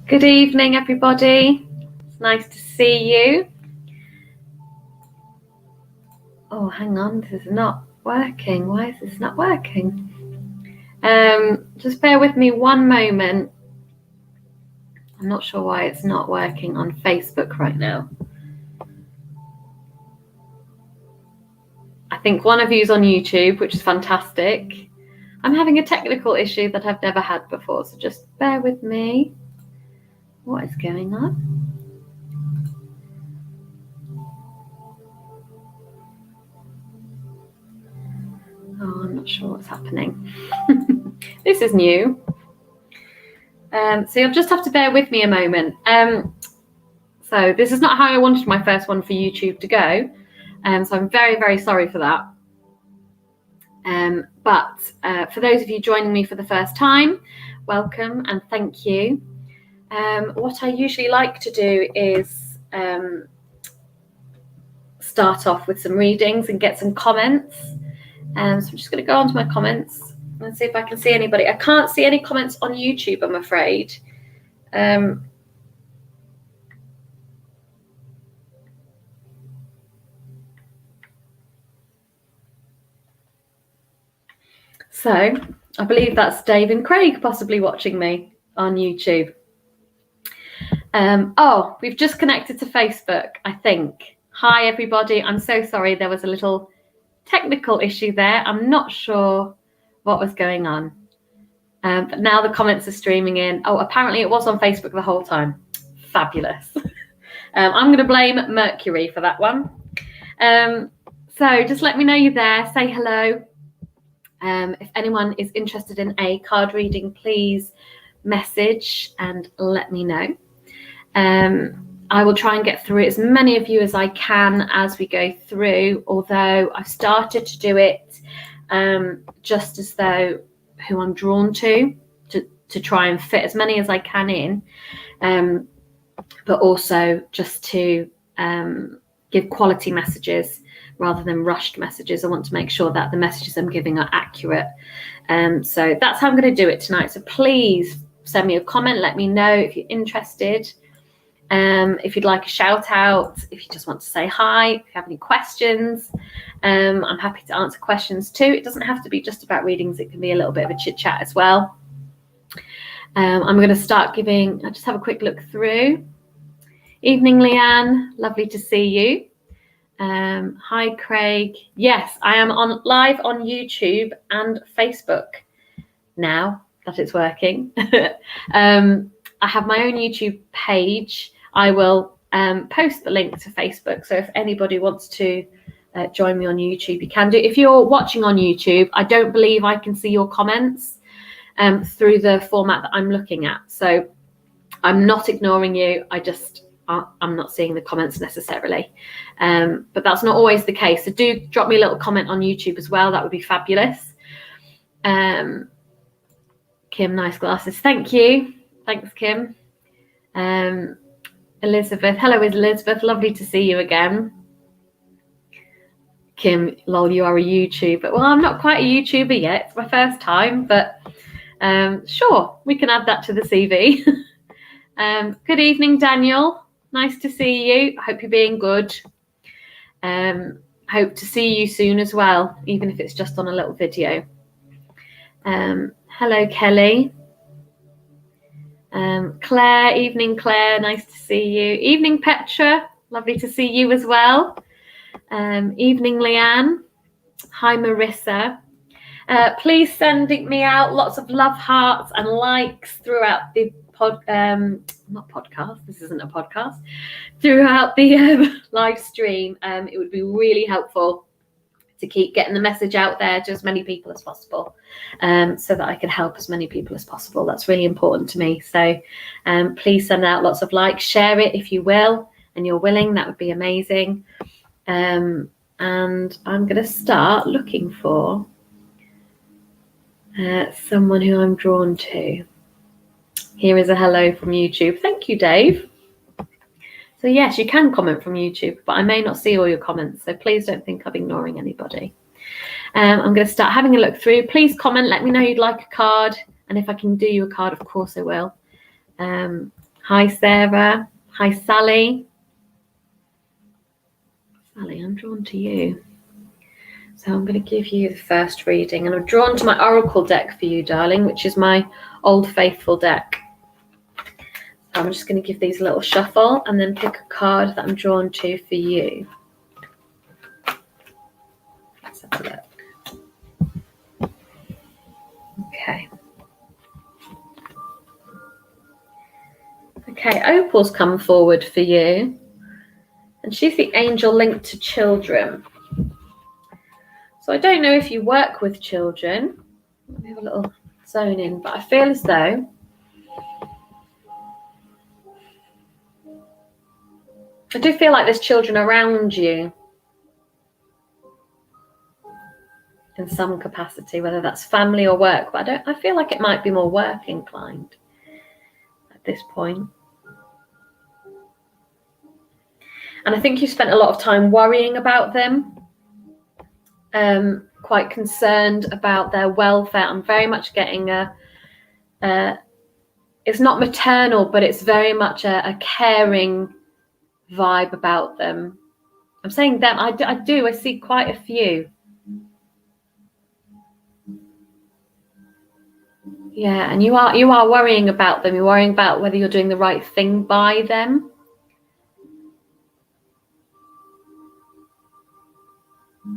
Good evening, everybody. It's nice to see you. Oh, hang on, this is not working. Why is this not working? Just bear with me one moment. I'm not sure why it's not working on Facebook right now. I think one of you's on YouTube, which is fantastic. I'm having a technical issue that I've never had before, so just bear with me. What is going on? Oh, I'm not sure what's happening. This is new. So you'll just have to bear with me a moment. So this is not how I wanted my first one for YouTube to go. So I'm very, very sorry for that. But for those of you joining me for the first time, welcome and thank you. What I usually like to do is start off with some readings and get some comments. So I'm just going to go on to my comments and see if I can see anybody. I can't see any comments on YouTube, I'm afraid. So I believe that's Dave and Craig possibly watching me on YouTube. Oh, we've just connected to Facebook, I think. Hi, everybody. I'm so sorry. There was a little technical issue there. I'm not sure what was going on. But now the comments are streaming in. Oh, apparently it was on Facebook the whole time. Fabulous. I'm going to blame Mercury for that one. So just let me know you're there. Say hello. If anyone is interested in a card reading, please message and let me know. I will try and get through as many of you as I can as we go through, although I've started to do it just as though who I'm drawn to try and fit as many as I can in, but also just to give quality messages rather than rushed messages. I want to make sure that the messages I'm giving are accurate. So that's how I'm going to do it tonight. So please send me a comment. Let me know if you're interested. If you'd like a shout out, if you just want to say hi, if you have any questions, I'm happy to answer questions too. It doesn't have to be just about readings. It can be a little bit of a chit chat as well. I'm going to start giving, I'll just have a quick look through. Evening, Leanne. Lovely to see you. Hi, Craig. Yes, I am live on YouTube and Facebook now that it's working. I have my own YouTube page. I will post the link to Facebook. So if anybody wants to join me on YouTube, you can do. If you're watching on YouTube, I don't believe I can see your comments through the format that I'm looking at. So I'm not ignoring you. I'm not seeing the comments necessarily. But that's not always the case. So do drop me a little comment on YouTube as well. That would be fabulous. Kim, nice glasses. Thank you. Thanks, Kim. Elizabeth. Hello, Elizabeth. Lovely to see you again. Kim, lol, you are a YouTuber. Well, I'm not quite a YouTuber yet. It's my first time, but sure, we can add that to the CV. Good evening, Daniel. Nice to see you. Hope you're being good. Hope to see you soon as well, even if it's just on a little video. Hello, Kelly. Claire, evening, Claire. Nice to see you. Evening, Petra. Lovely to see you as well. Evening, Leanne. Hi, Marissa. Please send me out lots of love hearts and likes throughout the not podcast, this isn't a podcast, throughout the live stream. It would be really helpful to keep getting the message out there to as many people as possible, so that I can help as many people as possible. That's really important to me. So please send out lots of likes, share it if you will, and you're willing, that would be amazing. And I'm going to start looking for someone who I'm drawn to. Here is a hello from YouTube. Thank you, Dave. So yes, you can comment from YouTube, but I may not see all your comments. So please don't think I'm ignoring anybody. I'm going to start having a look through. Please comment. Let me know you'd like a card. And if I can do you a card, of course I will. Hi, Sarah. Hi, Sally. Sally, I'm drawn to you. So I'm going to give you the first reading, and I'm drawn to my oracle deck for you, darling, which is my Old Faithful deck. So I'm just going to give these a little shuffle and then pick a card that I'm drawn to for you. Let's have a look. Okay. Okay, Opal's come forward for you, and she's the angel linked to children. So I don't know if you work with children. Let me have a little zone in, but I feel as though I do feel like there's children around you in some capacity, whether that's family or work, but I feel like it might be more work inclined at this point. And I think you spent a lot of time worrying about them, quite concerned about their welfare. I'm very much getting it's not maternal, but it's very much a caring vibe about them. I'm saying them, I see quite a few. Yeah, and you are worrying about them. You're worrying about whether you're doing the right thing by them.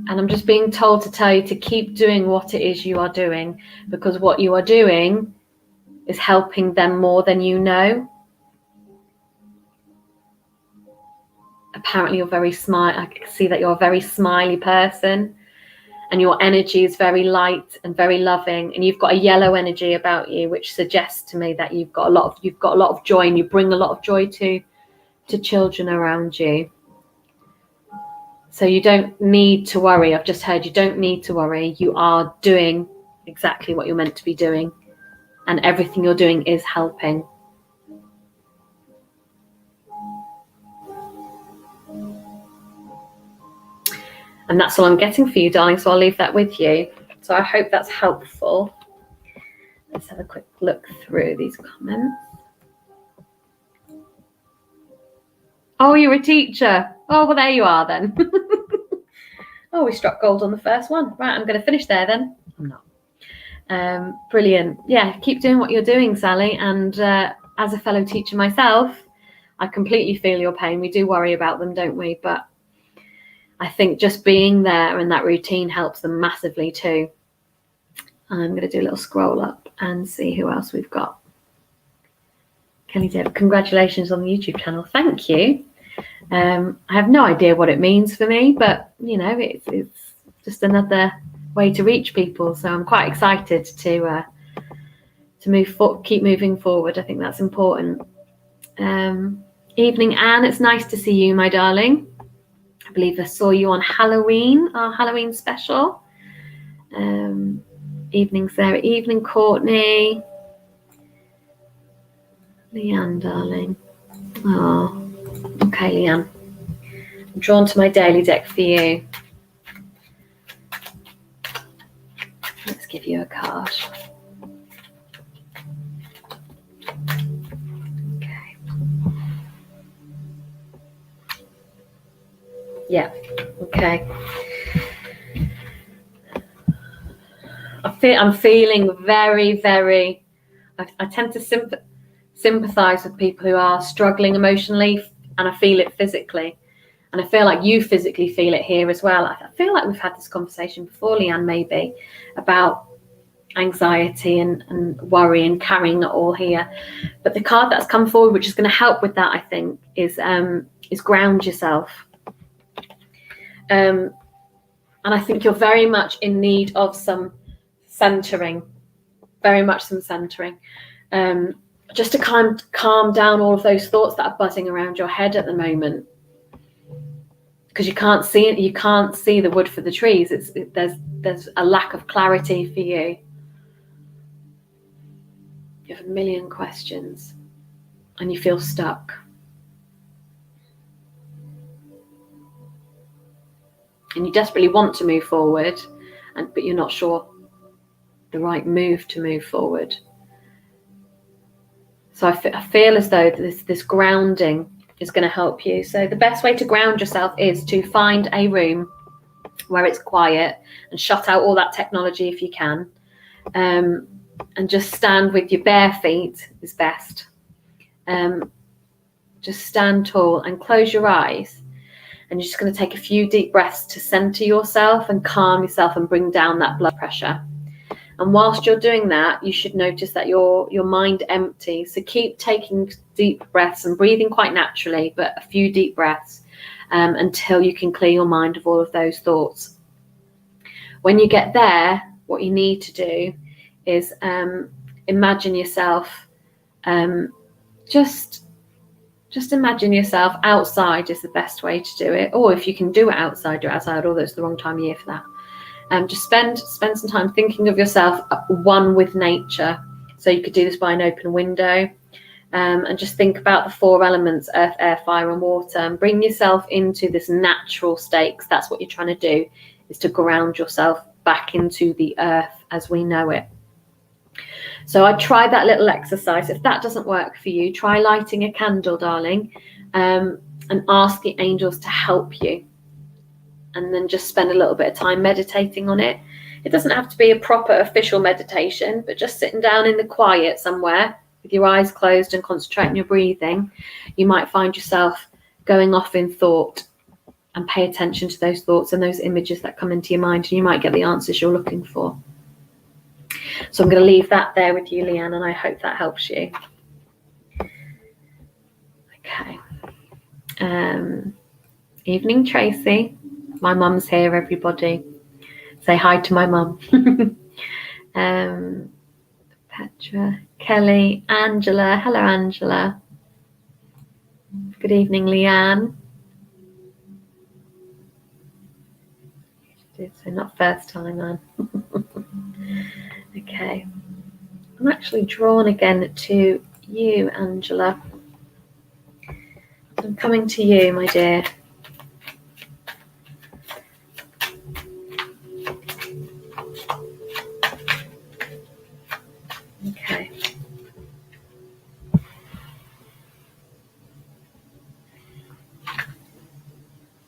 And I'm just being told to tell you to keep doing what it is you are doing, because what you are doing is helping them more than you know. Apparently you're very I can see that you're a very smiley person, and your energy is very light and very loving, and you've got a yellow energy about you, which suggests to me that you've got a lot of joy, and you bring a lot of joy to children around you. So you don't need to worry. I've just heard you don't need to worry. You are doing exactly what you're meant to be doing, and everything you're doing is helping. And that's all I'm getting for you, darling, so I'll leave that with you. So I hope that's helpful. Let's have a quick look through these comments. Oh, you're a teacher. Oh, well, there you are then. Oh, we struck gold on the first one. Right, I'm going to finish there then. I'm not. Brilliant. Yeah, keep doing what you're doing, Sally. And as a fellow teacher myself, I completely feel your pain. We do worry about them, don't we? But I think just being there and that routine helps them massively too. I'm going to do a little scroll up and see who else we've got. Kelly Deb, congratulations on the YouTube channel. Thank you. I have no idea what it means for me, but you know, it's just another way to reach people. So I'm quite excited to keep moving forward. I think that's important. Evening, Anne. It's nice to see you, my darling. I believe I saw you on Halloween, our Halloween special. Evening, Sarah. Evening, Courtney. Leanne, darling. Oh, okay, Leanne. I'm drawn to my daily deck for you. Let's give you a card. Okay. Yeah, okay. I'm feeling very, very, I tend to sympathize with people who are struggling emotionally, and I feel it physically. And I feel like you physically feel it here as well. I feel like we've had this conversation before, Leanne, maybe, about anxiety and worry and carrying it all here. But the card that's come forward, which is going to help with that, I think, is ground yourself. And I think you're very much in need of some centering, very much some centering. Just to calm down all of those thoughts that are buzzing around your head at the moment, because you can't see the wood for the trees. There's a lack of clarity for you. You have a million questions, and you feel stuck. And you desperately want to move forward, but you're not sure the right move to move forward. So I feel as though this grounding is going to help you. So the best way to ground yourself is to find a room where it's quiet and shut out all that technology if you can, and just stand with your bare feet is best. Just stand tall and close your eyes, and you're just going to take a few deep breaths to center yourself and calm yourself and bring down that blood pressure. And whilst you're doing that, you should notice that your mind empties. So keep taking deep breaths and breathing quite naturally, but a few deep breaths until you can clear your mind of all of those thoughts. When you get there, what you need to do is imagine yourself, just imagine yourself outside is the best way to do it. Or if you can do it outside, although it's the wrong time of year for that. Just spend some time thinking of yourself one with nature. So you could do this by an open window, and just think about the 4 elements: earth, air, fire, and water, and bring yourself into this natural state. That's what you're trying to do, is to ground yourself back into the earth as we know it. So I try that little exercise. If that doesn't work for you, try lighting a candle, darling, and ask the angels to help you. And then just spend a little bit of time meditating on it. It doesn't have to be a proper official meditation, but just sitting down in the quiet somewhere with your eyes closed and concentrating on your breathing, you might find yourself going off in thought, and pay attention to those thoughts and those images that come into your mind, and you might get the answers you're looking for. So I'm going to leave that there with you, Leanne, and I hope that helps you. Okay. Evening, Tracy. My mum's here, everybody. Say hi to my mum. Petra, Kelly, Angela. Hello, Angela. Good evening, Leanne. So not first time, man. Okay. I'm actually drawn again to you, Angela. I'm coming to you, my dear. Okay.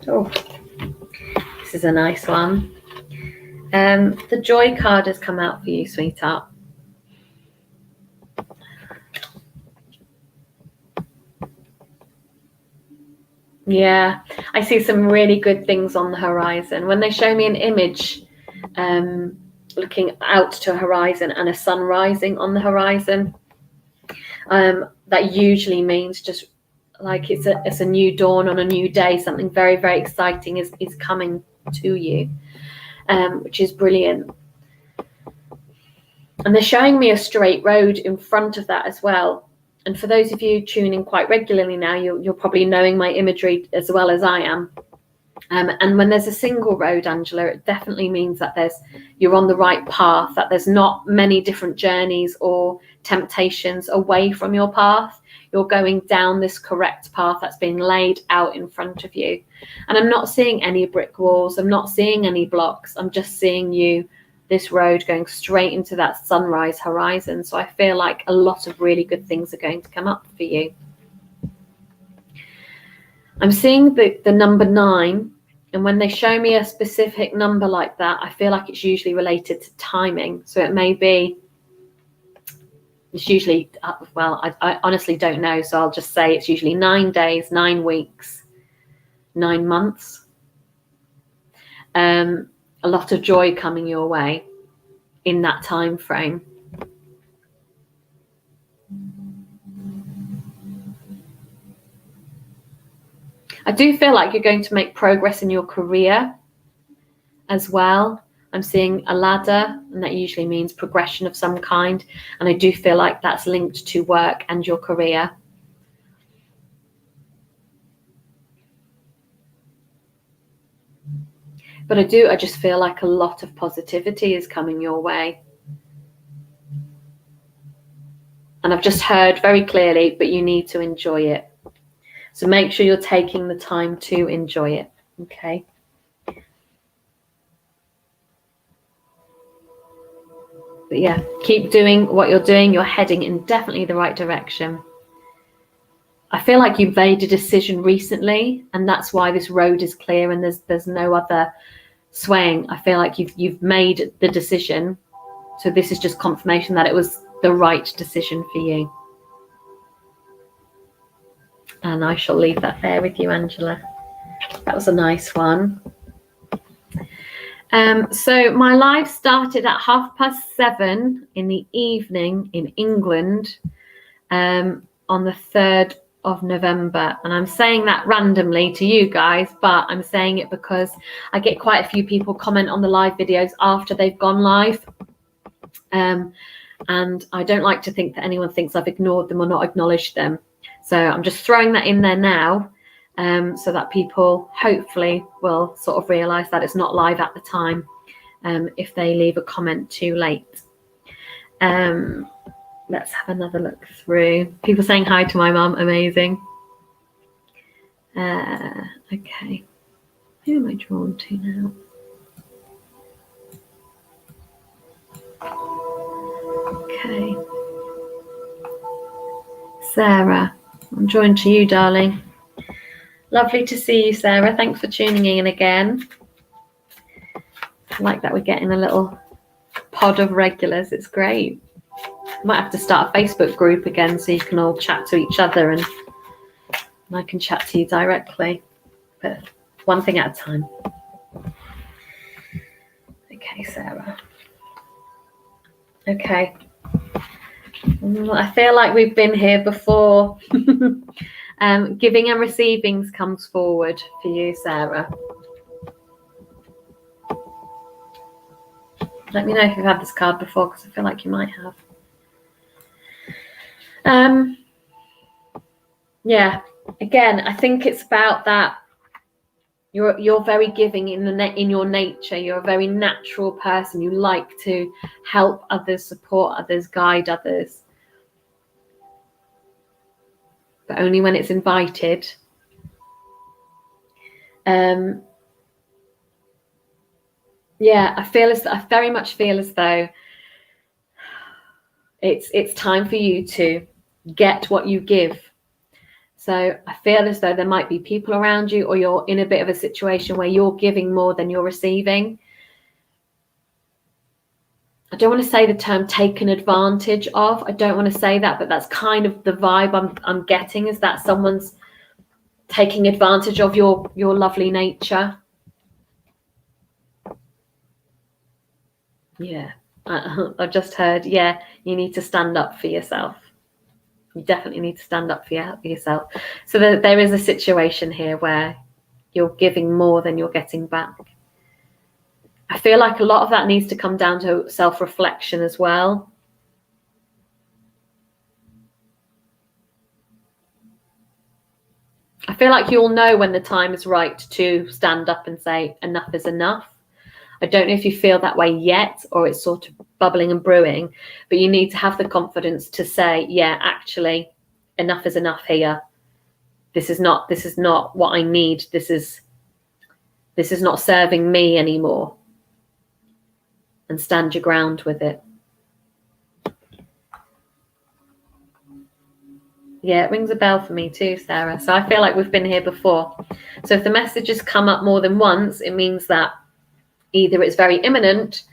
Oh, this is a nice one. The joy card has come out for you, sweetheart. Yeah, I see some really good things on the horizon. When they show me an image looking out to a horizon and a sun rising on the horizon, that usually means just like it's a new dawn on a new day. Something very, very exciting is coming to you, which is brilliant. And they're showing me a straight road in front of that as well. And for those of you tuning quite regularly now, you're probably knowing my imagery as well as I am. And when there's a single road, Angela, it definitely means that you're on the right path, that there's not many different journeys or temptations away from your path. You're going down this correct path that's being laid out in front of you. And I'm not seeing any brick walls. I'm not seeing any blocks. I'm just seeing this road going straight into that sunrise horizon. So I feel like a lot of really good things are going to come up for you. I'm seeing the number 9, and when they show me a specific number like that, I feel like it's usually related to timing. So it may be, it's usually, I honestly don't know. So I'll just say it's usually 9 days, 9 weeks, 9 months. A lot of joy coming your way in that time frame. I do feel like you're going to make progress in your career as well. I'm seeing a ladder, and that usually means progression of some kind. And I do feel like that's linked to work and your career. But I just feel like a lot of positivity is coming your way. And I've just heard very clearly, but you need to enjoy it. So make sure you're taking the time to enjoy it, okay? But yeah, keep doing what you're doing. You're heading in definitely the right direction. I feel like you've made a decision recently, and that's why this road is clear and there's no other swaying. I feel like you've made the decision. So this is just confirmation that it was the right decision for you. And I shall leave that there with you, Angela. That was a nice one. So my live started at 7:30 in the evening in England on the 3rd of November. And I'm saying that randomly to you guys, but I'm saying it because I get quite a few people comment on the live videos after they've gone live. And I don't like to think that anyone thinks I've ignored them or not acknowledged them. So I'm just throwing that in there now, so that people hopefully will sort of realise that it's not live at the time if they leave a comment too late. Let's have another look through. People saying hi to my mum, amazing. Okay, who am I drawn to now? Okay, Sarah, I'm drawn to you, darling. Lovely to see you, Sarah. Thanks for tuning in again. I like that we're getting a little pod of regulars. It's great. Might have to start a Facebook group again so you can all chat to each other and I can chat to you directly. But one thing at a time. Okay, Sarah. Okay. I feel like we've been here before. Giving and receiving comes forward for you, Sarah. Let me know if you've had this card before, because I feel like you might have. Yeah, again, I think it's about that. You're very giving in your nature. You're a very natural person. You like to help others, support others, guide others. But only when it's invited. Yeah, I very much feel as though it's time for you to get what you give. So I feel as though there might be people around you, or you're in a bit of a situation where you're giving more than you're receiving. I don't want to say the term taken advantage of. I don't want to say that, but that's kind of the vibe I'm getting, is that someone's taking advantage of your lovely nature. Yeah, I've just heard, yeah, you need to stand up for yourself. You definitely need to stand up for yourself. So there is a situation here where you're giving more than you're getting back. I feel like a lot of that needs to come down to self-reflection as well. I feel like you'll know when the time is right to stand up and say enough is enough. I don't know if you feel that way yet, or it's sort of bubbling and brewing, but you need to have the confidence to say, yeah, actually, enough is enough here. This is not what I need. This is not serving me anymore. And stand your ground with it. Yeah, it rings a bell for me too, Sarah. So I feel like we've been here before. So if the messages come up more than once, it means that either it's very imminent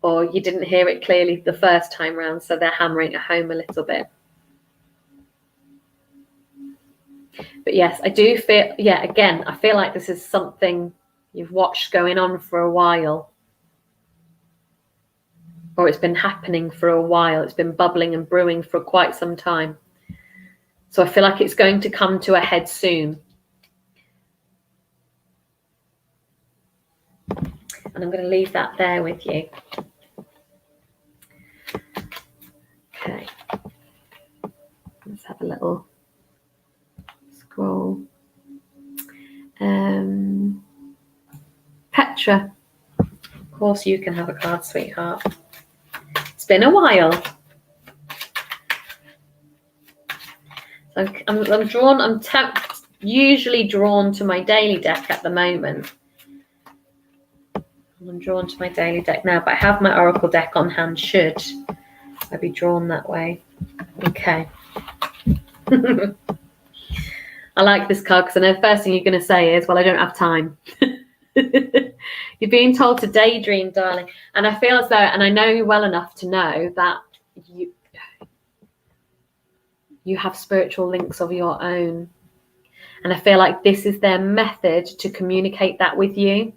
or you didn't hear it clearly the first time round. So they're hammering it home a little bit. But yes, I do feel, yeah, again, I feel like this is something you've watched going on for a while. Or it's been happening for a while. It's been bubbling and brewing for quite some time. So I feel like it's going to come to a head soon. And I'm going to leave that there with you. Okay. Let's have a little scroll. Petra. Of course you can have a card, sweetheart. It's been a while. So I'm drawn, I'm usually drawn to my daily deck at the moment. I'm drawn to my daily deck now, but I have my oracle deck on hand should I be drawn that way. Okay. I like this card because I know the first thing you're going to say is, well, I don't have time. You're being told to daydream, darling. And I feel as though, and I know you well enough to know that you have spiritual links of your own. And I feel like this is their method to communicate that with you.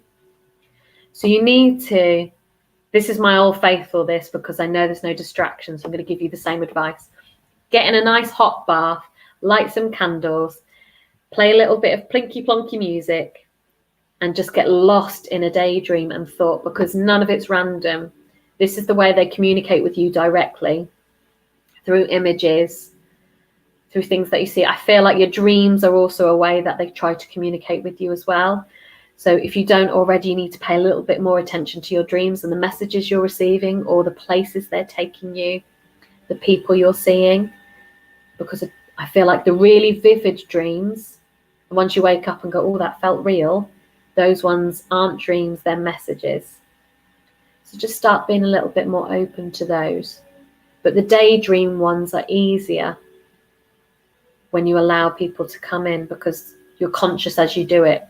So you need to, this is my old faithful this, because I know there's no distractions. So I'm going to give you the same advice. Get in a nice hot bath, light some candles, play a little bit of plinky plonky music, and just get lost in a daydream and thought, because none of it's random. This is the way they communicate with you directly, through images, through things that you see. I feel like your dreams are also a way that they try to communicate with you as well. So if you don't already, you need to pay a little bit more attention to your dreams and the messages you're receiving, or the places they're taking you, the people you're seeing, because I feel like the really vivid dreams, once you wake up and go, oh, that felt real, those ones aren't dreams, they're messages. So just start being a little bit more open to those. But the daydream ones are easier when you allow people to come in, because you're conscious as you do it.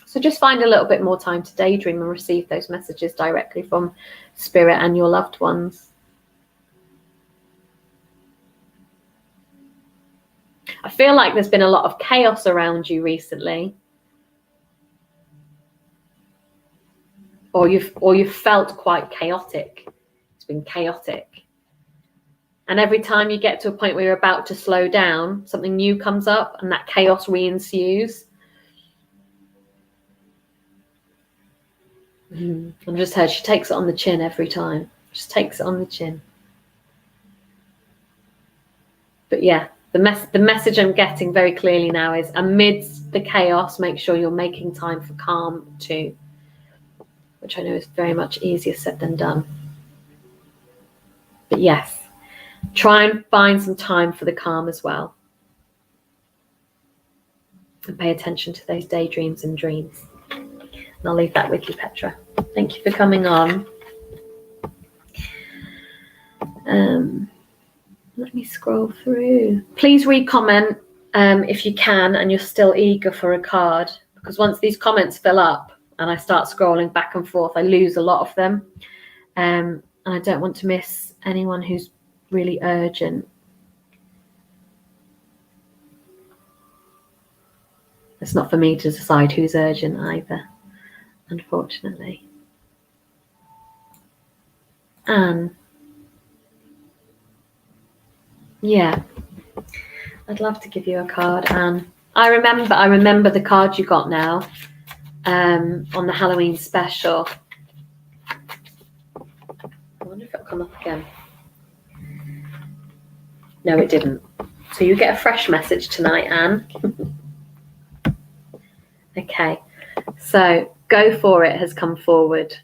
So just find a little bit more time to daydream and receive those messages directly from spirit and your loved ones. I feel like there's been a lot of chaos around you recently. Or you've felt quite chaotic. It's been chaotic. And every time you get to a point where you're about to slow down, something new comes up and that chaos re-ensues. I've just heard she takes it on the chin every time. Just takes it on the chin. But yeah, the message I'm getting very clearly now is, amidst the chaos, make sure you're making time for calm too. Which I know is very much easier said than done. But yes, try and find some time for the calm as well. And pay attention to those daydreams and dreams. And I'll leave that with you, Petra. Thank you for coming on. Let me scroll through. Please comment if you can and you're still eager for a card, because once these comments fill up and I start scrolling back and forth, I lose a lot of them. And I don't want to miss anyone who's really urgent. It's not for me to decide who's urgent either, unfortunately. Anne. Yeah, I'd love to give you a card, Anne. I remember the card you got now on the Halloween special. I wonder if it'll come up again. No, it didn't. So you get a fresh message tonight, Anne. Okay, so go for it has come forward.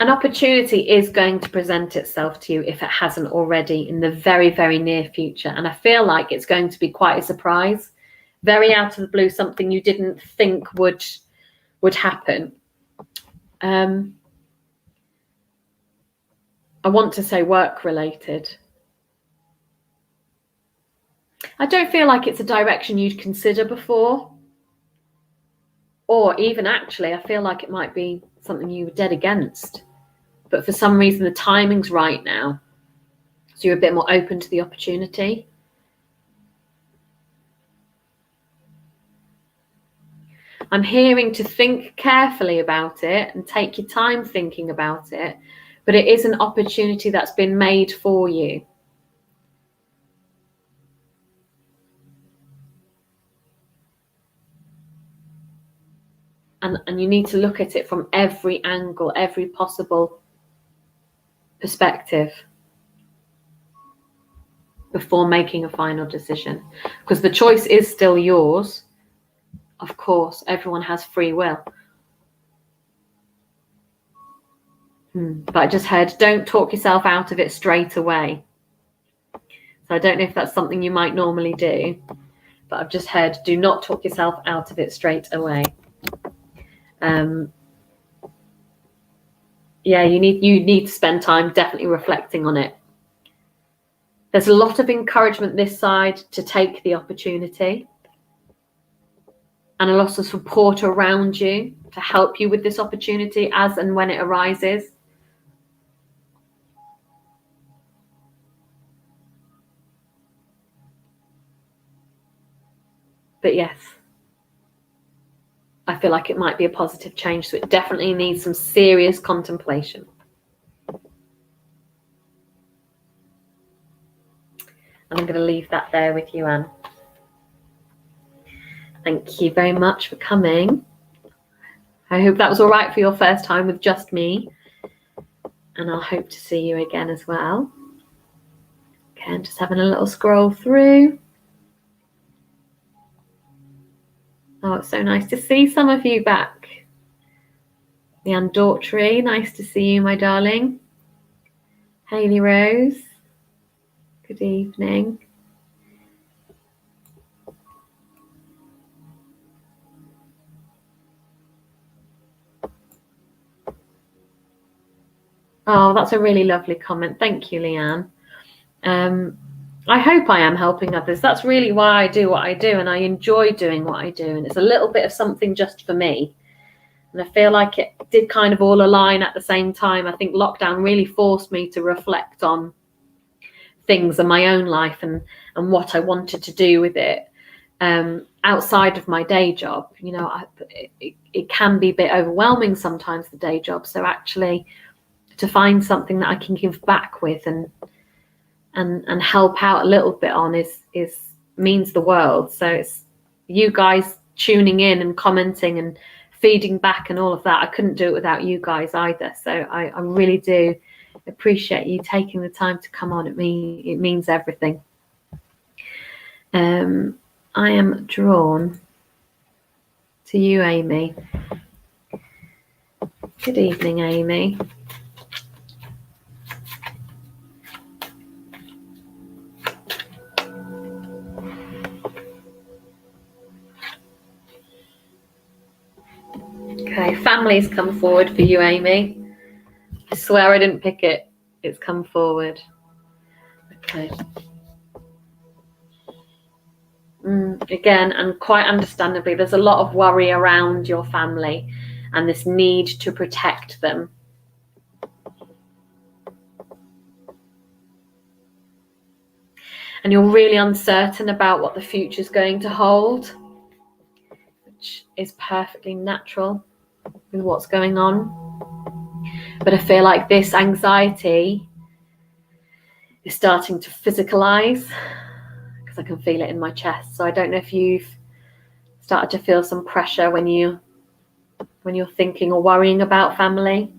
An opportunity is going to present itself to you, if it hasn't already, in the very, very near future. And I feel like it's going to be quite a surprise, very out of the blue, something you didn't think would happen. I want to say work related. I don't feel like it's a direction you'd consider before. Or even actually, I feel like it might be something you were dead against. But for some reason, the timing's right now. So you're a bit more open to the opportunity. I'm hearing to think carefully about it and take your time thinking about it. But it is an opportunity that's been made for you. And you need to look at it from every angle, every possible perspective before making a final decision. Because the choice is still yours. Of course, everyone has free will. But I just heard, don't talk yourself out of it straight away. So I don't know if that's something you might normally do. But I've just heard, do not talk yourself out of it straight away. Yeah, you need to spend time definitely reflecting on it. There's a lot of encouragement this side to take the opportunity, and a lot of support around you to help you with this opportunity as and when it arises. But yes, I feel like it might be a positive change, so it definitely needs some serious contemplation. And I'm going to leave that there with you, Anne. Thank you very much for coming. I hope that was all right for your first time with just me. And I'll hope to see you again as well. Again, just having a little scroll through. Oh, it's so nice to see some of you back. Leanne Daughtry, nice to see you, my darling. Hayley Rose, good evening. Oh, that's a really lovely comment. Thank you, Leanne. I hope I am helping others. That's really why I do what I do, and I enjoy doing what I do. And it's a little bit of something just for me. And I feel like it did kind of all align at the same time. I think lockdown really forced me to reflect on things in my own life and what I wanted to do with it. Outside of my day job, you know, it can be a bit overwhelming sometimes, the day job. So actually to find something that I can give back with and help out a little bit on is means the world. So it's you guys tuning in and commenting and feeding back and all of that. I couldn't do it without you guys either. So I really do appreciate you taking the time to come on. It means everything. I am drawn to you, Amy. Good evening, Amy. Okay, families come forward for you, Amy. I swear I didn't pick it. It's come forward. Okay. Again, and quite understandably, there's a lot of worry around your family and this need to protect them. And you're really uncertain about what the future is going to hold, which is perfectly natural with what's going on. But I feel like this anxiety is starting to physicalize because I can feel it in my chest. So I don't know if you've started to feel some pressure when you're thinking or worrying about family.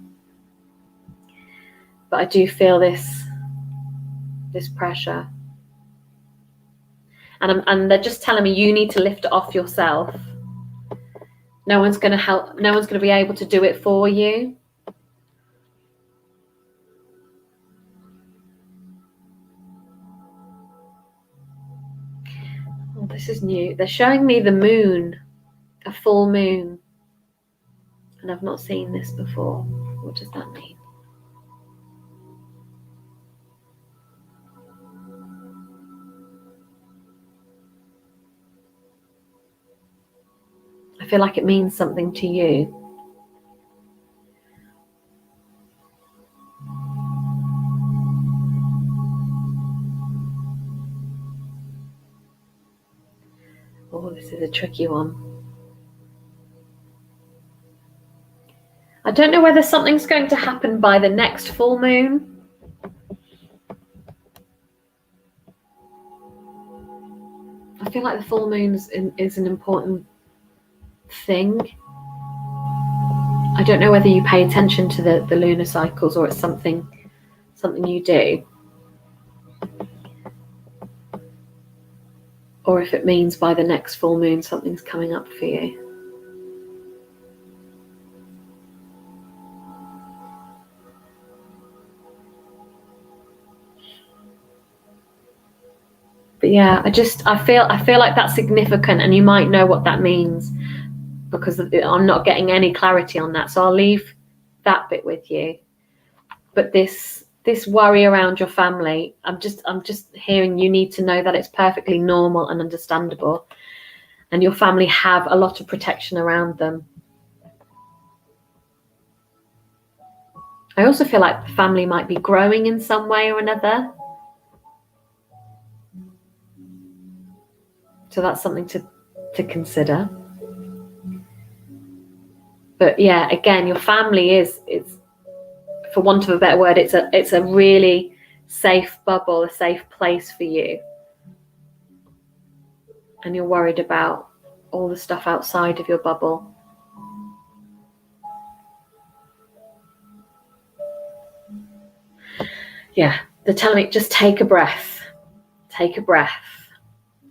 But I do feel this pressure. And they're just telling me you need to lift it off yourself. No one's going to help. No one's going to be able to do it for you. Oh, this is new. They're showing me the moon, a full moon. And I've not seen this before. What does that mean? I feel like it means something to you. Oh, this is a tricky one. I don't know whether something's going to happen by the next full moon. I feel like the full moon is an important thing. I don't know whether you pay attention to the lunar cycles or it's something you do. Or if it means by the next full moon something's coming up for you. But yeah, I feel like that's significant, and you might know what that means, because I'm not getting any clarity on that. So I'll leave that bit with you. But this worry around your family, I'm just hearing you need to know that it's perfectly normal and understandable, and your family have a lot of protection around them. I also feel like the family might be growing in some way or another. So that's something to consider. But yeah, again, your family is, for want of a better word, it's a really safe bubble, a safe place for you. And you're worried about all the stuff outside of your bubble. Yeah, they're telling me just take a breath. Take a breath.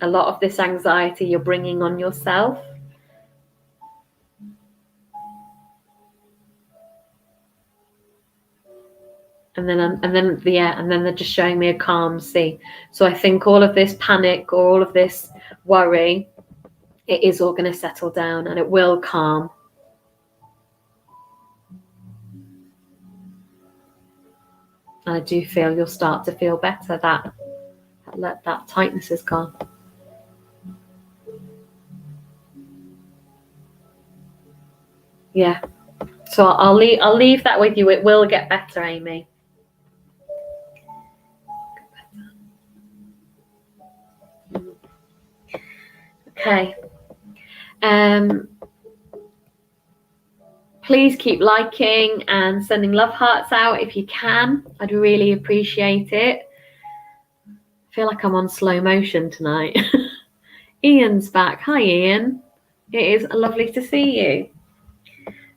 A lot of this anxiety you're bringing on yourself. And then they're just showing me a calm sea. So I think all of this panic or all of this worry, it is all going to settle down and it will calm. And I do feel you'll start to feel better, that tightness is gone. Yeah. So I'll leave that with you. It will get better, Amy. Okay. Please keep liking and sending love hearts out if you can. I'd really appreciate it. I feel like I'm on slow motion tonight. Ian's back. Hi, Ian. It is lovely to see you.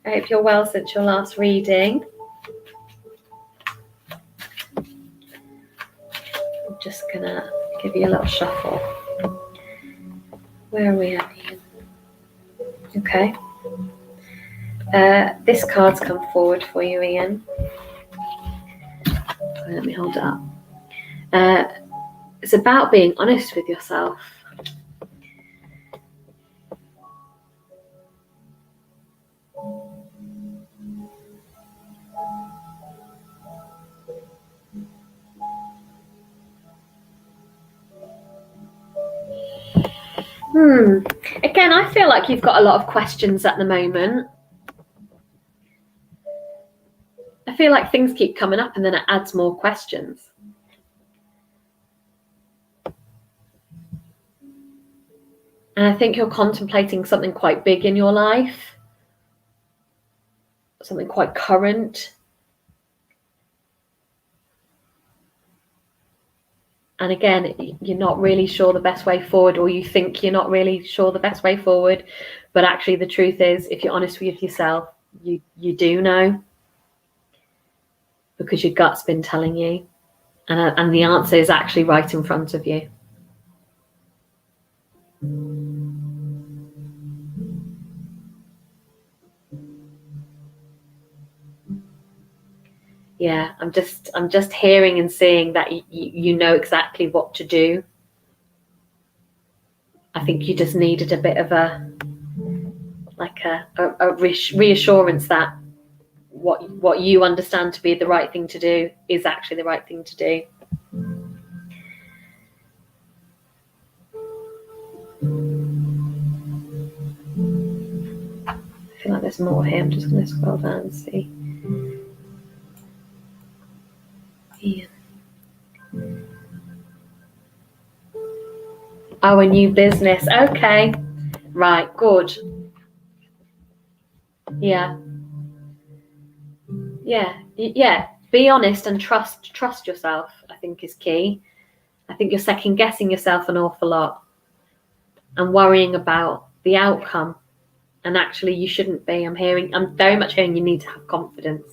I hope you're well since your last reading. I'm just gonna give you a little shuffle. Where are we at, Ian? Okay. This card's come forward for you, Ian. Let me hold it up. It's about being honest with yourself. Again, I feel like you've got a lot of questions at the moment. I feel like things keep coming up and then it adds more questions. And I think you're contemplating something quite big in your life, something quite current. And again, you're not really sure the best way forward, or you think you're not really sure the best way forward. But actually, the truth is, if you're honest with yourself, you do know, because your gut's been telling you. And the answer is actually right in front of you. Yeah, I'm just hearing and seeing that you know exactly what to do. I think you just needed a bit of a reassurance that what you understand to be the right thing to do is actually the right thing to do. I feel like there's more here. I'm just going to scroll down and see. Ian. Oh, a new business. Okay. Right. Good. Yeah. Yeah. Yeah. Be honest and trust yourself, I think, is key. I think you're second guessing yourself an awful lot and worrying about the outcome. And actually you shouldn't be. I'm very much hearing you need to have confidence.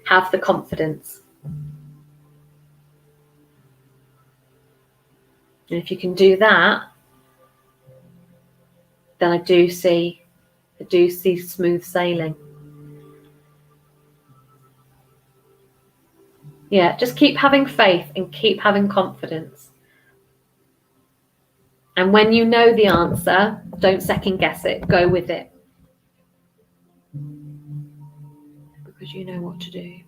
Have the confidence. And if you can do that, then I do see smooth sailing. Yeah, just keep having faith and keep having confidence. And when you know the answer, don't second guess it. Go with it. Because you know what to do.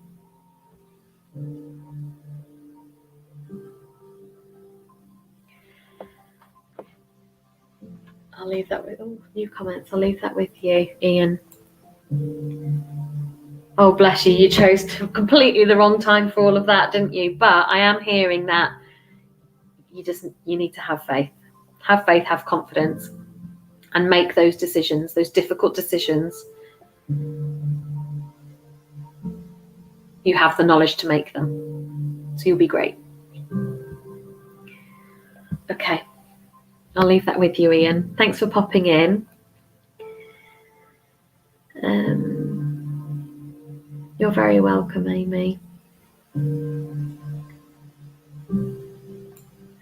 I'll leave that with, new comments. I'll leave that with you, Ian. Oh, bless you. You chose completely the wrong time for all of that, didn't you? But I am hearing that you need to have faith. Have faith, have confidence, and make those decisions, those difficult decisions. You have the knowledge to make them. So you'll be great. Okay. I'll leave that with you, Ian. Thanks for popping in. You're very welcome, Amy.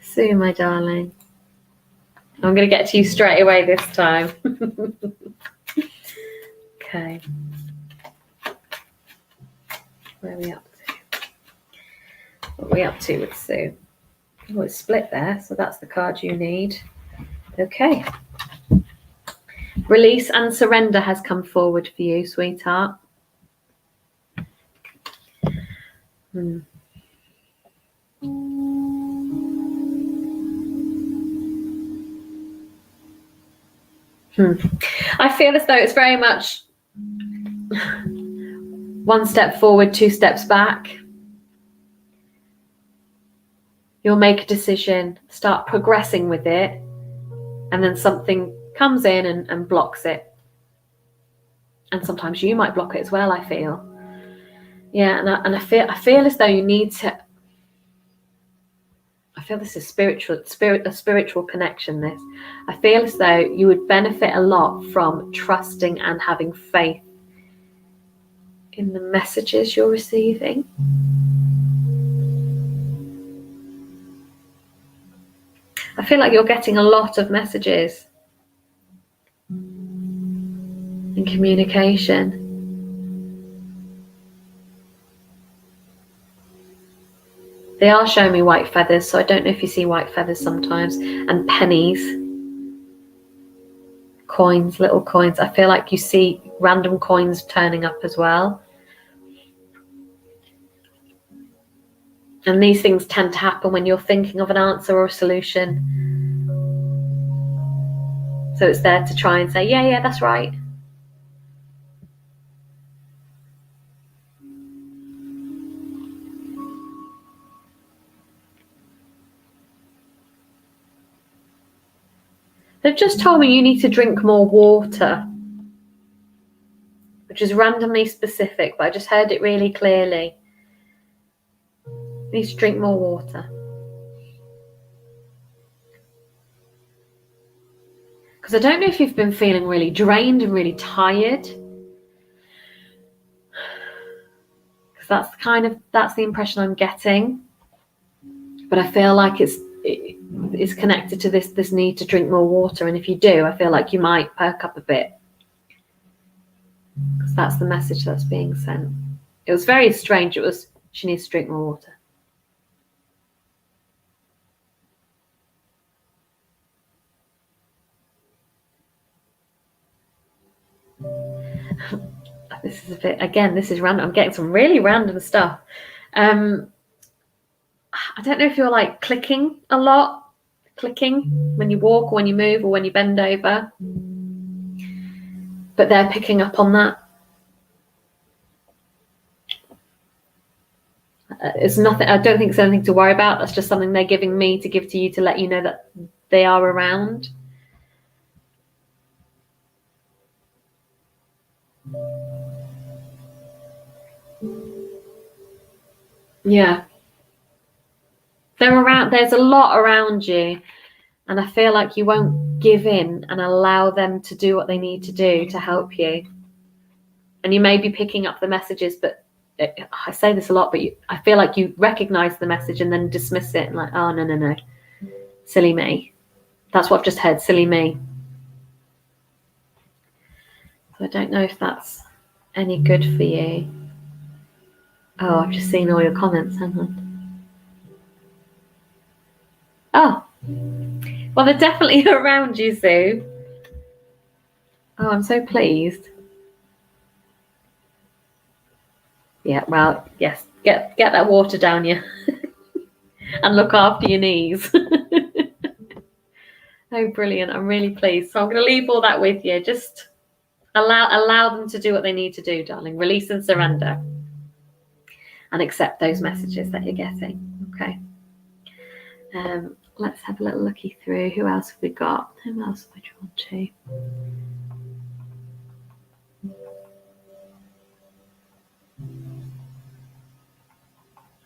Sue, my darling. I'm going to get to you straight away this time. Okay. Where are we up to? What are we up to with Sue? Oh, it's split there, so that's the card you need. Okay. Release and surrender has come forward for you, sweetheart. I feel as though it's very much one step forward, two steps back. You'll make a decision, start progressing with it, and then something comes in and blocks it. And sometimes you might block it as well, I feel. Yeah, and I feel as though you need to. I feel this is a spiritual connection, this. I feel as though you would benefit a lot from trusting and having faith in the messages you're receiving. I feel like you're getting a lot of messages in communication. They are showing me white feathers, so I don't know if you see white feathers sometimes, and pennies, coins, little coins. I feel like you see random coins turning up as well. And these things tend to happen when you're thinking of an answer or a solution. So it's there to try and say, yeah, that's right. They've just told me you need to drink more water, which is randomly specific, but I just heard it really clearly. You need to drink more water. Because I don't know if you've been feeling really drained and really tired. Because that's the impression I'm getting. But I feel like it's connected to this need to drink more water. And if you do, I feel like you might perk up a bit. Because that's the message that's being sent. It was very strange. It was, she needs to drink more water. This is a bit, again, this is random. I'm getting some really random stuff. I don't know if you're like clicking a lot, when you walk or when you move or when you bend over, but they're picking up on that. It's nothing. I don't think it's anything to worry about. That's just something they're giving me to give to you to let you know that they are around. Yeah. They're around. There's a lot around you, and I feel like you won't give in and allow them to do what they need to do to help you. And you may be picking up the messages, but I say this a lot, but I feel like you recognize the message and then dismiss it and like, oh, no. Silly me. That's what I've just heard, silly me. So I don't know if that's any good for you. Oh, I've just seen all your comments. Hang on. Oh, Well, they're definitely around you, Sue. Oh, I'm so pleased. Yeah, well, yes, get that water down you and look after your knees. Oh, brilliant. I'm really pleased. So I'm going to leave all that with you. Just allow them to do what they need to do, darling. Release and surrender and accept those messages that you're getting. Okay. Let's have a little looky through. Who else have we got? Who else have I drawn to?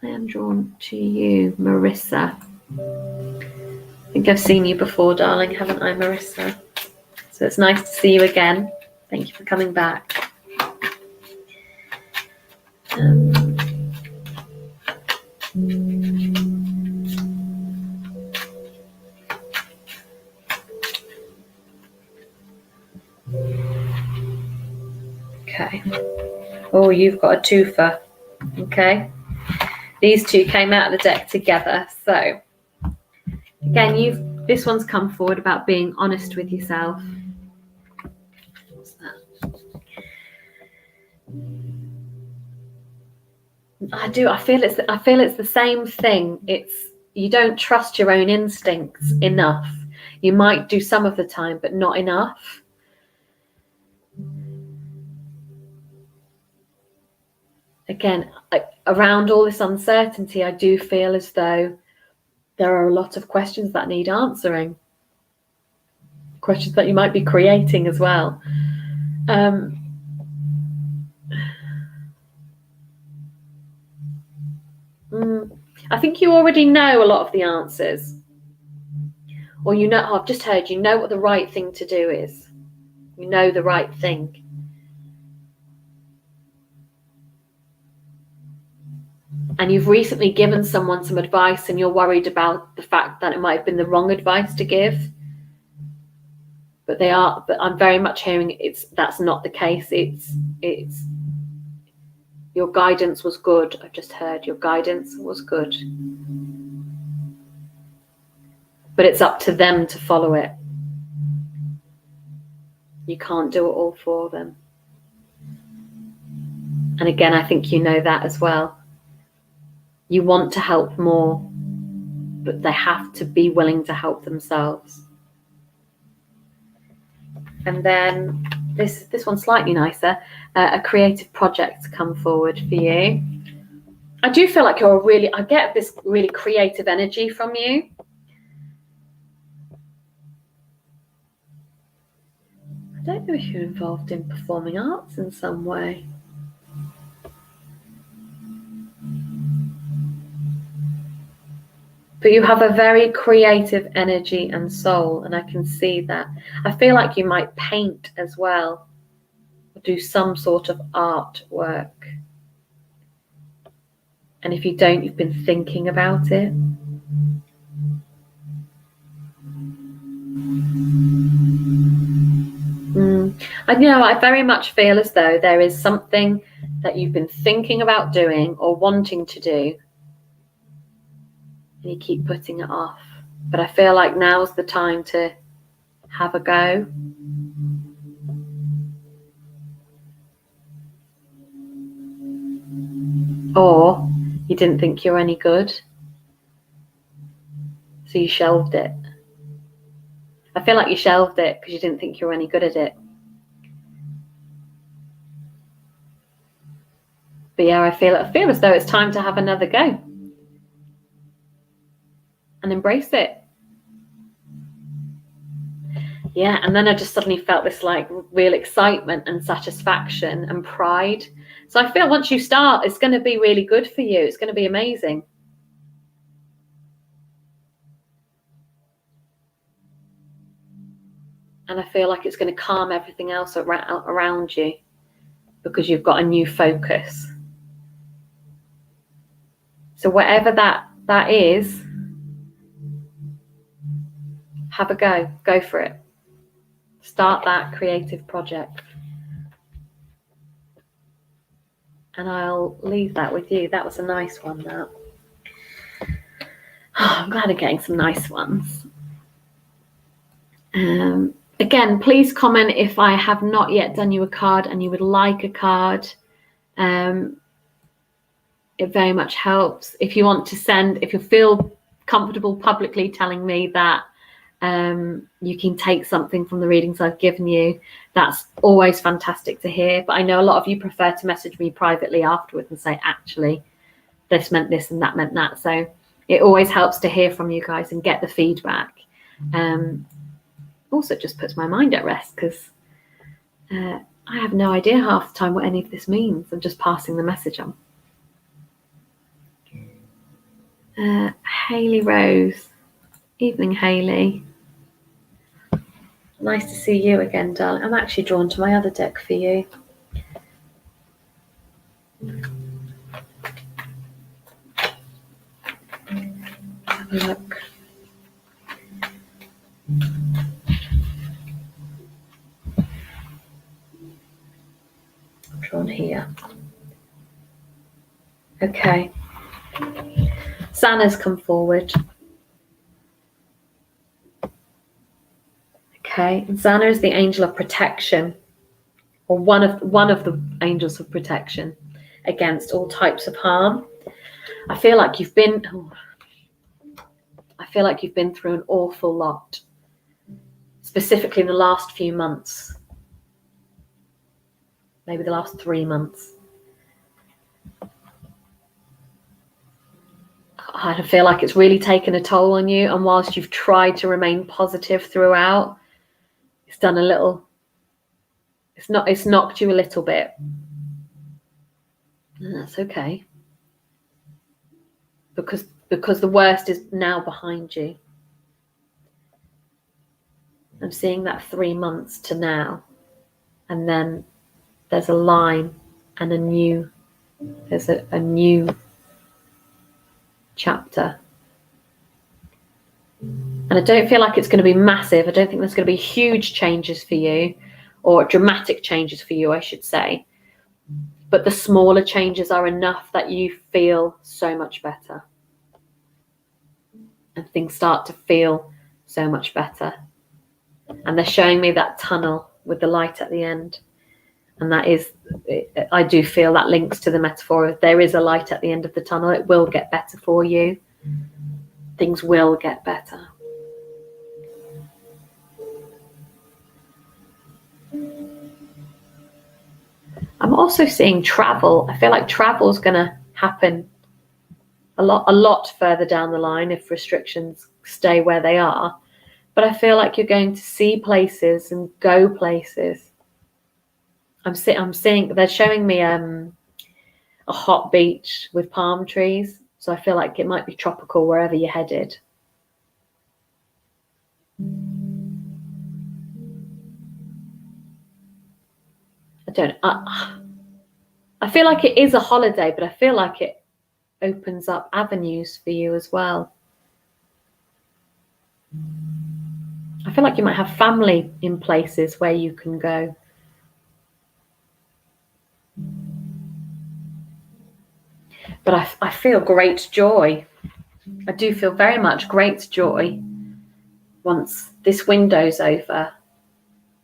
I am drawn to you, Marissa. I think I've seen you before, darling, haven't I, Marissa? So it's nice to see you again. Thank you for coming back. Okay. Oh, you've got a twofer. Okay. These two came out of the deck together. So again, this one's come forward about being honest with yourself. What's that? I feel it's the same thing. It's you don't trust your own instincts enough. You might do some of the time, but not enough. Again, around all this uncertainty, I do feel as though there are a lot of questions that need answering. Questions that you might be creating as well. I think you already know a lot of the answers. Or you know, I've just heard you know what the right thing to do is. You know the right thing. And you've recently given someone some advice and you're worried about the fact that it might have been the wrong advice to give. But I'm very much hearing that's not the case. It's your guidance was good. I've just heard your guidance was good. But it's up to them to follow it. You can't do it all for them. And again, I think you know that as well. You want to help more, but they have to be willing to help themselves. And then this one's slightly nicer. A creative project come forward for you. I do feel like I get this really creative energy from you. I don't know if you're involved in performing arts in some way. But you have a very creative energy and soul, and I can see that. I feel like you might paint as well, or do some sort of artwork. And if you don't, you've been thinking about it. I very much feel as though there is something that you've been thinking about doing or wanting to do, and you keep putting it off. But I feel like now's the time to have a go. Or you didn't think you're any good, so you shelved it. I feel like you shelved it because you didn't think you were any good at it. But yeah, I feel as though it's time to have another go and embrace it. Yeah, and then I just suddenly felt this like real excitement and satisfaction and pride. So I feel once you start, it's going to be really good for you. It's going to be amazing. And I feel like it's going to calm everything else around you because you've got a new focus. So whatever that is, have a go for it. Start that creative project. And I'll leave that with you. That was a nice one, that. Oh, I'm glad I'm getting some nice ones. Again, please comment if I have not yet done you a card and you would like a card. It very much helps. If you want to send, if you feel comfortable publicly telling me that you can take something from the readings I've given you, that's always fantastic to hear. But I know a lot of you prefer to message me privately afterwards and say, actually, this meant this and that meant that. So it always helps to hear from you guys and get the feedback. Also just puts my mind at rest, because I have no idea half the time what any of this means. I'm just passing the message on. Hayley Rose. Evening, Hayley. Nice to see you again, darling. I'm actually drawn to my other deck for you. Have a look. I'm drawn here. Okay. Sanna's come forward. Okay, and Zanna is the angel of protection, or one of the angels of protection against all types of harm. I feel like you've been through an awful lot, specifically in the last few months, maybe the last 3 months. I feel like it's really taken a toll on you, and whilst you've tried to remain positive throughout, it's done a little, it's knocked you a little bit. And that's okay, because the worst is now behind you. I'm seeing that 3 months to now, and then there's a line and a new chapter. And I don't feel like it's going to be massive. I don't think there's going to be huge changes for you, or dramatic changes for you, I should say. But the smaller changes are enough that you feel so much better. And things start to feel so much better. And they're showing me that tunnel with the light at the end. And that is, I do feel that links to the metaphor of there is a light at the end of the tunnel. It will get better for you. Things will get better. I'm also seeing travel. I feel like travel is going to happen a lot further down the line if restrictions stay where they are. But I feel like you're going to see places and go places. I'm seeing, they're showing me a hot beach with palm trees. So I feel like it might be tropical wherever you're headed. I feel like it is a holiday, but I feel like it opens up avenues for you as well. I feel like you might have family in places where you can go. But I feel great joy. I do feel very much great joy once this window's over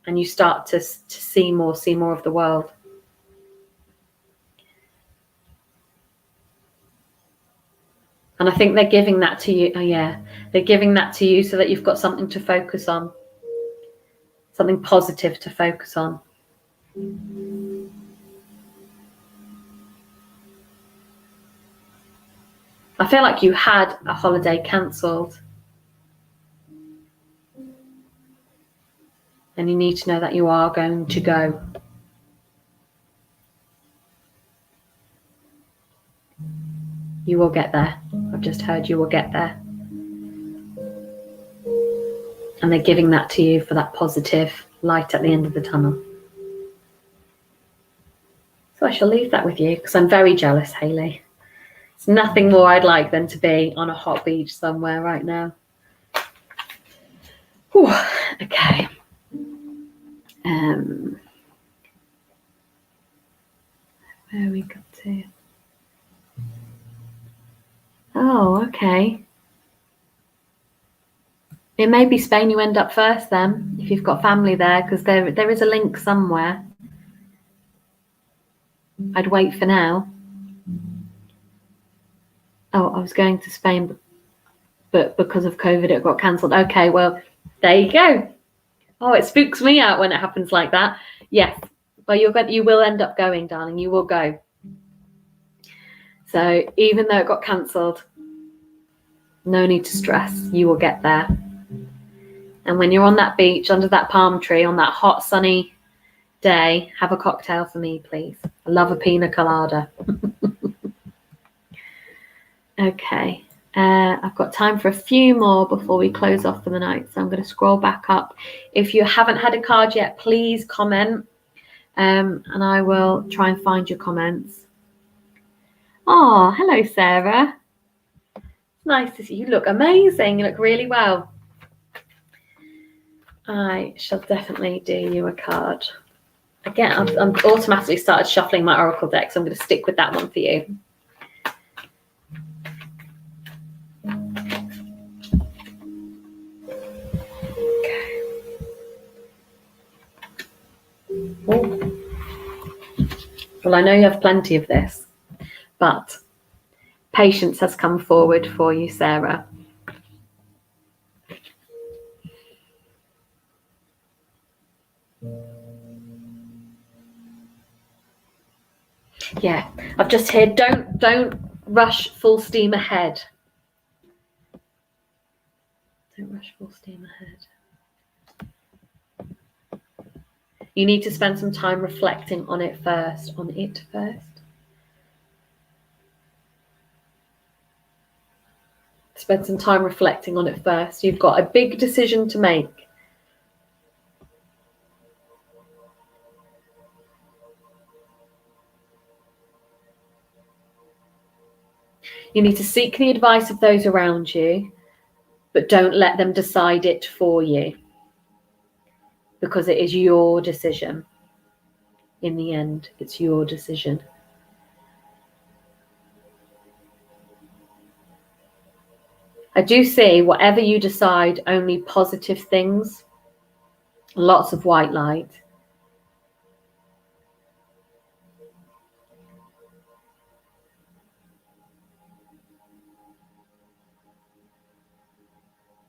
and you start to see more of the world. And I think they're giving that to you. Oh yeah, they're giving that to you so that you've got something to focus on, something positive to focus on. I feel like you had a holiday cancelled. And you need to know that you are going to go. You will get there. I've just heard you will get there. And they're giving that to you for that positive light at the end of the tunnel. So I shall leave that with you, because I'm very jealous, Hayley. It's nothing more I'd like than to be on a hot beach somewhere right now. Whew, okay. Where we got to? Oh, okay. It may be Spain you end up first then, if you've got family there, because there is a link somewhere. I'd wait for now. Oh, I was going to Spain, but because of COVID, it got cancelled. Okay, well, there you go. Oh, it spooks me out when it happens like that. Yes, well, you will end up going, darling. You will go. So even though it got cancelled, no need to stress. You will get there. And when you're on that beach under that palm tree on that hot, sunny day, have a cocktail for me, please. I love a pina colada. Okay. I've got time for a few more before we close off for the night. So I'm going to scroll back up. If you haven't had a card yet, please comment. And I will try and find your comments. Oh, hello, Sarah. It's nice to see you. You look amazing. You look really well. I shall definitely do you a card. Again, I'm automatically started shuffling my Oracle deck, so I'm going to stick with that one for you. Okay. Oh. Well, I know you have plenty of this, but patience has come forward for you, Sarah. Yeah, I've just heard don't rush full steam ahead. Don't rush full steam ahead. You need to spend some time reflecting on it first. Spend some time reflecting on it first. You've got a big decision to make. You need to seek the advice of those around you, but don't let them decide it for you, because it is your decision. In the end, it's your decision. I do see whatever you decide, only positive things, lots of white light.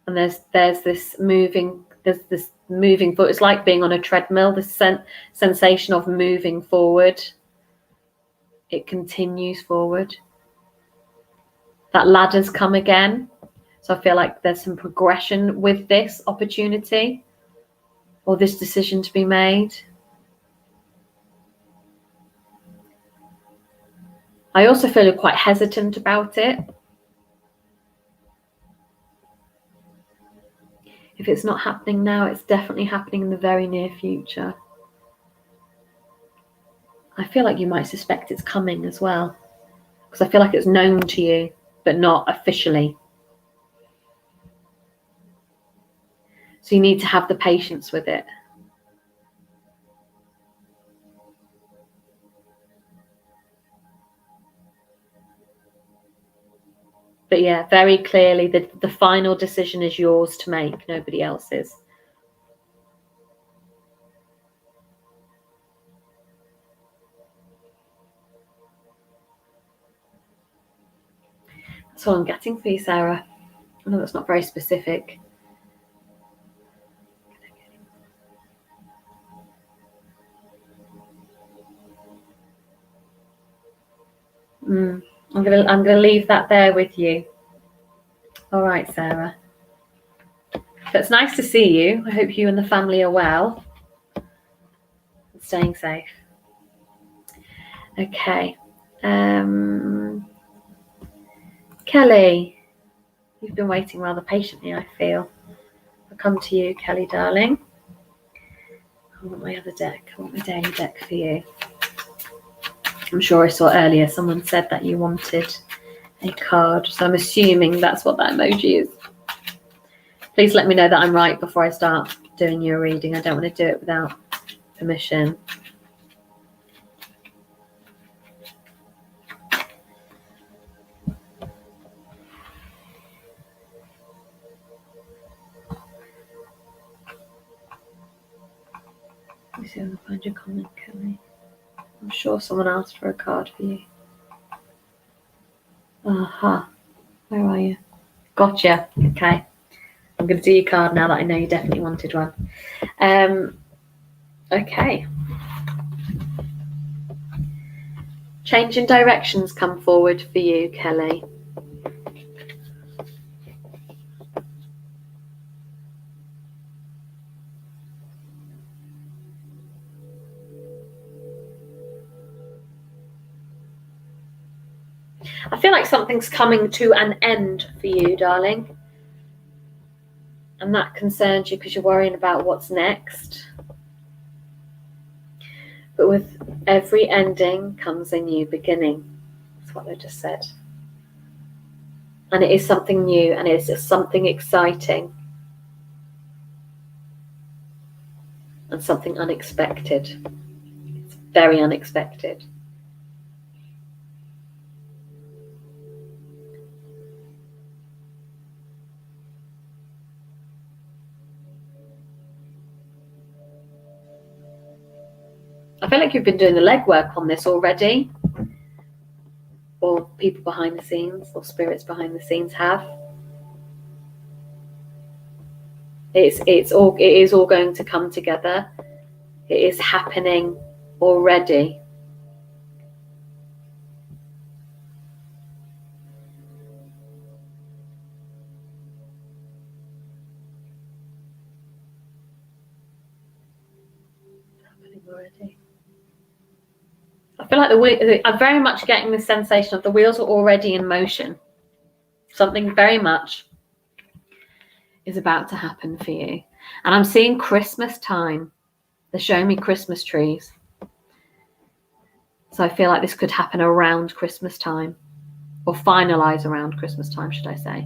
And there's this moving forward. It's like being on a treadmill, the sensation of moving forward. It continues forward. That ladder's come again. So I feel like there's some progression with this opportunity or this decision to be made. I also feel you're quite hesitant about it. If it's not happening now, it's definitely happening in the very near future. I feel like you might suspect it's coming as well, because I feel like it's known to you, but not officially. So you need to have the patience with it. But yeah, very clearly, the final decision is yours to make, nobody else's. That's all I'm getting for you, Sarah. I know that's not very specific. I'm gonna leave that there with you. All right, Sarah. So it's nice to see you. I hope you and the family are well and staying safe. Okay. Kelly, you've been waiting rather patiently, I feel. I'll come to you, Kelly, darling. I want my other deck. I want my daily deck for you. I'm sure I saw earlier someone said that you wanted a card, so I'm assuming that's what that emoji is. Please let me know that I'm right before I start doing your reading. I don't want to do it without permission. go and find your comment, Kelly. I'm sure someone asked for a card for you. Aha. Where are you? Gotcha. Okay. I'm going to do your card now that I know you definitely wanted one. Okay. Change in directions come forward for you, Kelly. I feel like something's coming to an end for you, darling. And that concerns you because you're worrying about what's next. But with every ending comes a new beginning. That's what they just said. And it is something new, and it's just something exciting. And something unexpected. It's very unexpected. I feel like you've been doing the legwork on this already, or people behind the scenes, or spirits behind the scenes have. It is all going to come together. It is happening already. Already. I feel like I'm very much getting the sensation of the wheels are already in motion. Something very much is about to happen for you. And I'm seeing Christmas time. They're showing me Christmas trees. So I feel like this could happen around Christmas time, or finalize around Christmas time, should I say.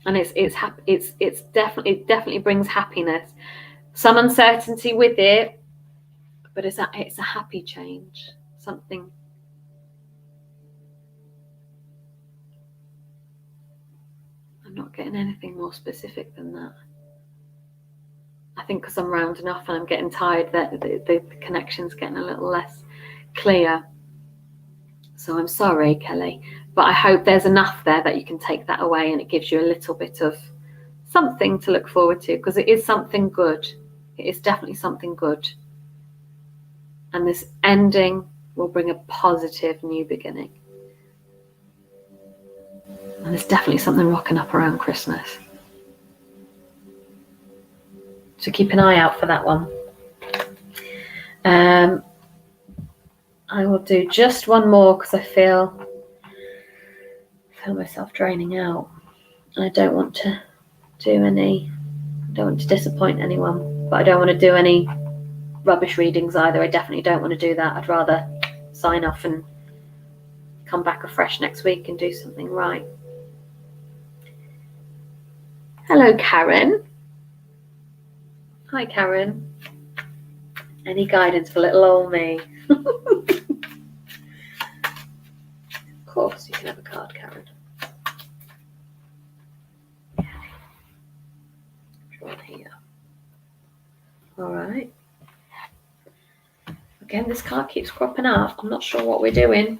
And it definitely brings happiness. Some uncertainty with it, but it's a happy change. Something. I'm not getting anything more specific than that. I think because I'm rounding off and I'm getting tired, that the connection's getting a little less clear. So I'm sorry, Kelly, but I hope there's enough there that you can take that away and it gives you a little bit of something to look forward to, because it is something good. It is definitely something good. And this ending will bring a positive new beginning. And there's definitely something rocking up around Christmas. So keep an eye out for that one. I will do just one more because I feel myself draining out. And I don't want to disappoint anyone, but I don't want to do any rubbish readings either. I definitely don't want to do that. I'd rather sign off and come back afresh next week and do something right. Hello, Karen. Hi, Karen. Any guidance for little old me? Of course, you can have a card, Karen. Draw here. All right. Again, this card keeps cropping up. I'm not sure what we're doing.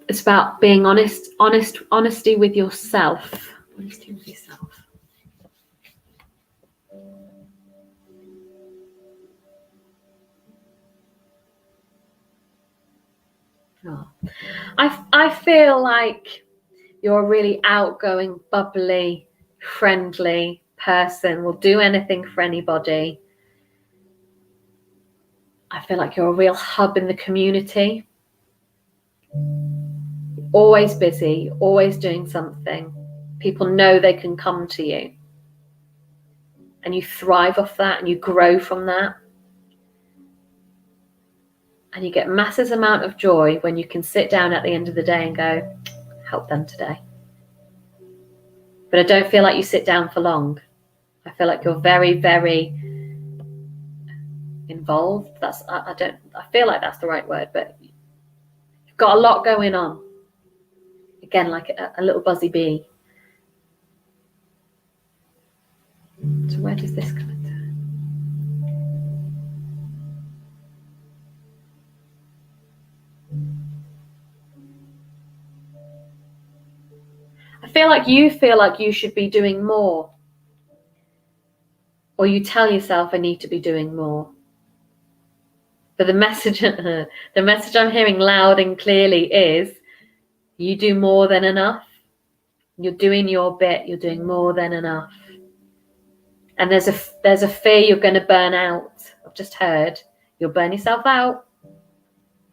It's about being honesty with yourself. Honesty with yourself. Oh. I feel like you're a really outgoing, bubbly, friendly person, will do anything for anybody. I feel like you're a real hub in the community. Always busy, always doing something. People know they can come to you. And you thrive off that and you grow from that. And you get massive amount of joy when you can sit down at the end of the day and go, help them today. But I don't feel like you sit down for long. I feel like you're very, very involved. I feel like that's the right word, but you've got a lot going on. again, like a little buzzy bee. So where does this come into? I feel like you should be doing more, or you tell yourself I need to be doing more. But the message I'm hearing loud and clearly is you do more than enough. You're doing your bit. You're doing more than enough. And there's a fear you're going to burn out. I've just heard you'll burn yourself out.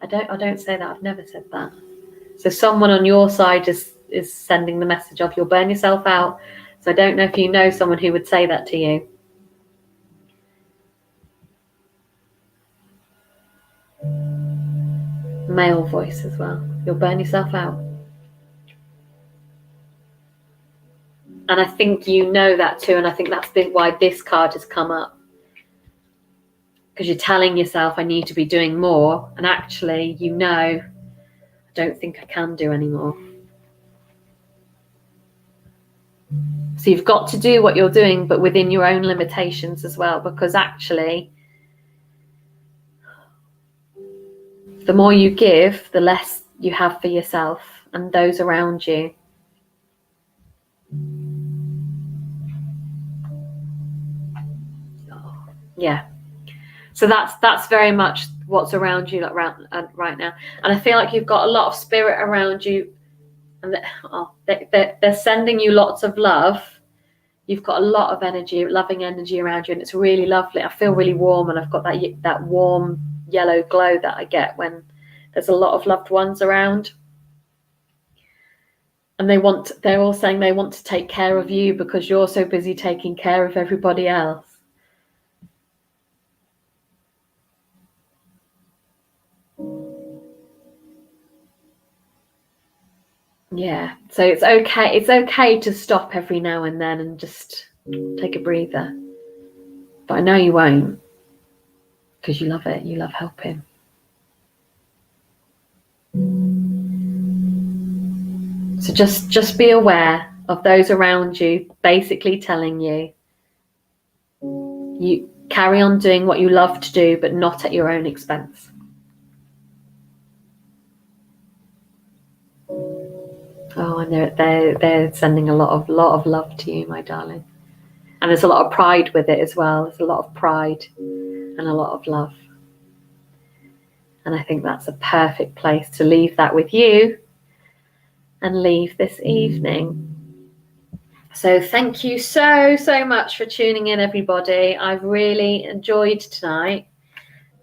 I don't say that. I've never said that. So someone on your side is sending the message of you'll burn yourself out. So I don't know if you know someone who would say that to you. Male voice as well. You'll burn yourself out. And I think you know that too. And I think that's why this card has come up. Because you're telling yourself, I need to be doing more. And actually, you know, I don't think I can do anymore. So you've got to do what you're doing, but within your own limitations as well. Because actually, the more you give, the less you have for yourself and those around you. Yeah. So that's very much what's around you right now. And I feel like you've got a lot of spirit around you, and they're sending you lots of love. You've got a lot of energy, loving energy around you, and it's really lovely. I feel really warm, and I've got that warm yellow glow that I get when there's a lot of loved ones around. And they're all saying they want to take care of you because you're so busy taking care of everybody else. Yeah, so it's okay to stop every now and then and just take a breather. But I know you won't, because you love it. You love helping. So just be aware of those around you basically telling you carry on doing what you love to do, but not at your own expense. Oh, and they're sending a lot of love to you, my darling. And there's a lot of pride with it as well. There's a lot of pride and a lot of love. And I think that's a perfect place to leave that with you and leave this evening. So thank you so much for tuning in, everybody. I've really enjoyed tonight.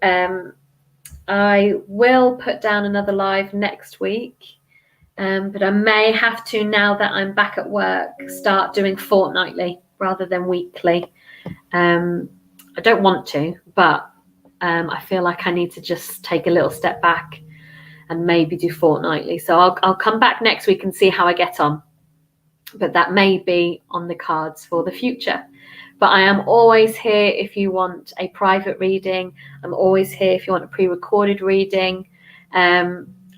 I will put down another live next week. But I may have to, now that I'm back at work, start doing fortnightly rather than weekly. I don't want to, but I feel like I need to just take a little step back and maybe do fortnightly. So I'll come back next week and see how I get on. But that may be on the cards for the future. But I am always here if you want a private reading. I'm always here if you want a pre-recorded reading.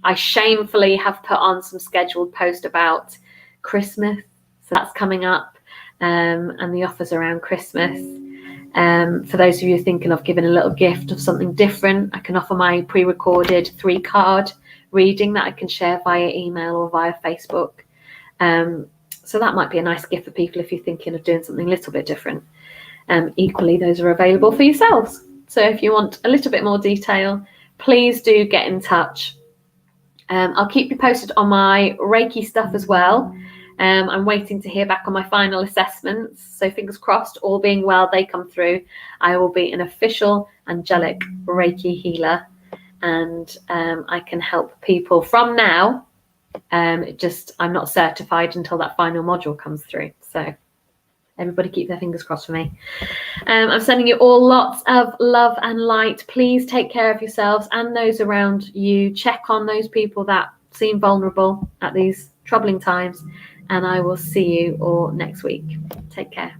I shamefully have put on some scheduled post about Christmas. So that's coming up, and the offers around Christmas. For those of you thinking of giving a little gift of something different, I can offer my pre-recorded 3-card reading that I can share via email or via Facebook. So that might be a nice gift for people if you're thinking of doing something a little bit different. Equally, those are available for yourselves. So if you want a little bit more detail, please do get in touch. I'll keep you posted on my Reiki stuff as well. I'm waiting to hear back on my final assessments. So fingers crossed, all being well, they come through. I will be an official angelic Reiki healer, and I can help people from now. I'm not certified until that final module comes through. So everybody keep their fingers crossed for me. I'm sending you all lots of love and light. Please take care of yourselves and those around you. Check on those people that seem vulnerable at these troubling times. And I will see you all next week. Take care.